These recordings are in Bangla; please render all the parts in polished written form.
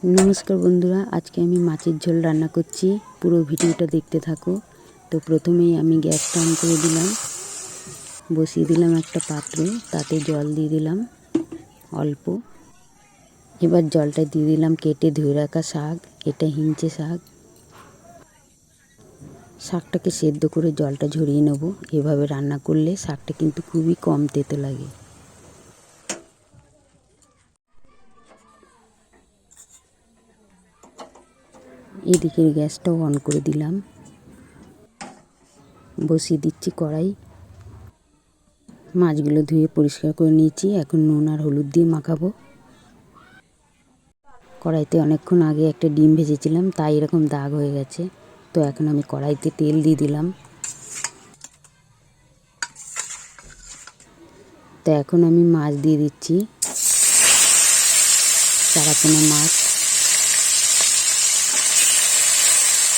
नमस्कार बंधुरा, आज के आमी माछेर झोल रान्ना करছি। पुरो भिडियोटा देखते थाको। तो प्रथमेই आमी ग्यासटा अन करे दिलाम, बसिए दिलाम एक पात्रे, ताते जल दिए दिलाम अल्प। एबार जलटा दिए दिलाम केटे धुए राखा शाक, एटा हिंचे शाक। शाकटाके सेদ্ধ करे जलटा झरिए नेब। एभाবে रान्ना करले शाकटा किन्तु खूबই कम तेतो लागे। एदिके ग्यासटाও अन करे दिलाम, बसिए दिচ্ছি कड़ाई। माछगुलो धुए परिष्कार करे निয়েছি, এখন নুন আর হলুদ দিয়ে মাখাবো। কড়াইতে অনেকক্ষণ আগে একটা ডিম ভেজেছিলাম, তাই এরকম দাগ হয়ে গেছে। তো এখন আমি কড়াইতে তেল দিয়ে দিলাম। তো এখন আমি মাছ দিয়ে দিচ্ছি, চারাপোনা মাছ।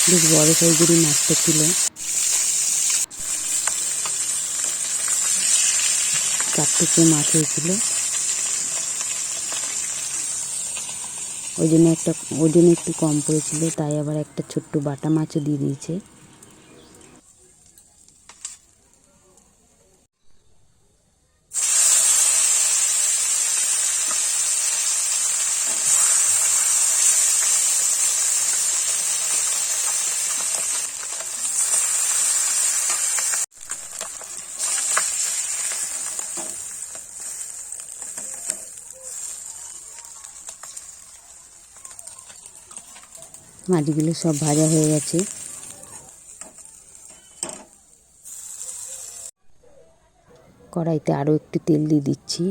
বেশ বড় সাইজেরই মাছটা ছিল। 4 টুকরো মাছ হয়েছিল। ওজনে একটু কম পড়েছিল, তাই আবার একটা ছোট্ট বাটা মাছও দিয়ে দিয়েছে। মাছগুলো সব ভাজা হয়ে গেছে। কড়াইতে আরও একটু তেল দিয়ে দিচ্ছি।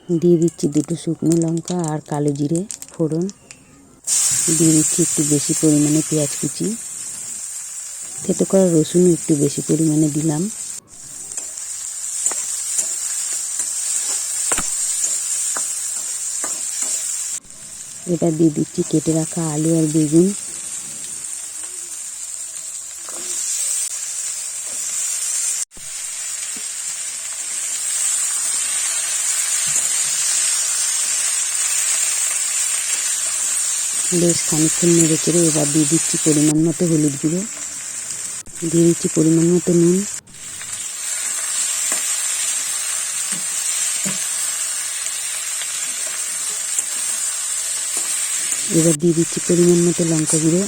দিয়ে দিচ্ছি 2টো শুকনো লঙ্কা আর কালো জিরে ফোড়ন। দিয়ে দিচ্ছি একটু বেশি পরিমাণে পেঁয়াজ কুচি। থেতো করা রসুন একটু বেশি পরিমাণে দিলাম। এবার দিয়ে দিচ্ছি কেটে রাখা আলু আর বেগুন। বেশ খানিকক্ষণ নেড়ে চেড়ে এবার দিয়ে দিচ্ছি পরিমাণ মতো হলুদ গুঁড়ো, দিয়ে দিচ্ছি পরিমাণ মতো নুন। এবার দিয়ে দিচ্ছি পরিমাণ মতো লঙ্কা গুঁড়ো।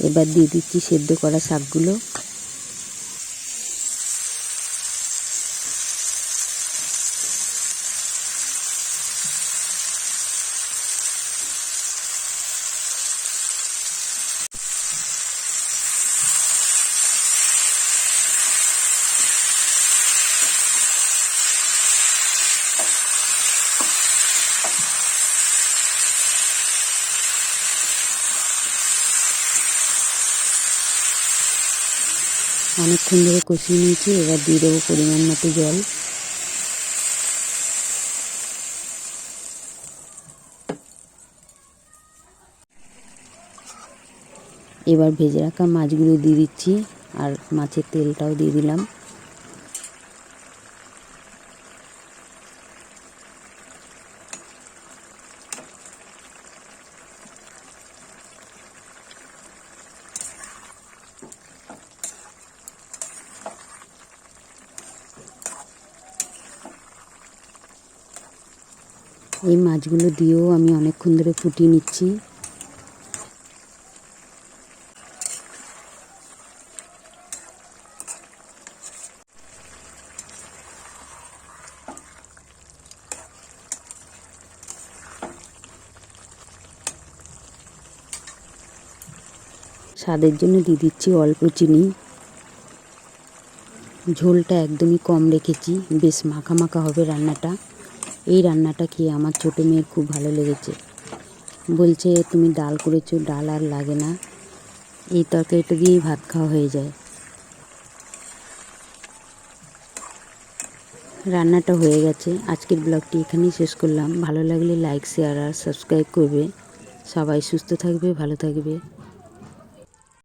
এবার দিয়ে দিচ্ছি সেদ্ধ করা শাকগুলো। অনেকক্ষণ ধরে কষিয়ে নিয়েছি। এবার দিয়ে দেবো পরিমাণ মতো জল। এবার ভেজে রাখা মাছগুলো দিয়ে দিচ্ছি আর মাছের তেলটাও দিয়ে দিলাম। এই মাছগুলো দিয়েও আমি অনেকক্ষণ ধরে ফুটিয়ে নিচ্ছি। স্বাদের জন্য দিয়ে দিচ্ছি অল্প চিনি। ঝোলটা একদমই কম রেখেছি, বেশ মাখা মাখা হবে রান্নাটা। এই রান্নাটা খেয়ে আমার ছোটো মেয়ের খুব ভালো লেগেছে। বলছে তুমি ডাল করেছো, ডাল আর লাগে না, এই তরকারিটা দিয়েই ভাত খাওয়া হয়ে যায়। রান্নাটা হয়ে গেছে। আজকের ব্লগটি এখানেই শেষ করলাম। ভালো লাগলে লাইক শেয়ার আর সাবস্ক্রাইব করবে। সবাই সুস্থ থাকবে, ভালো থাকবে।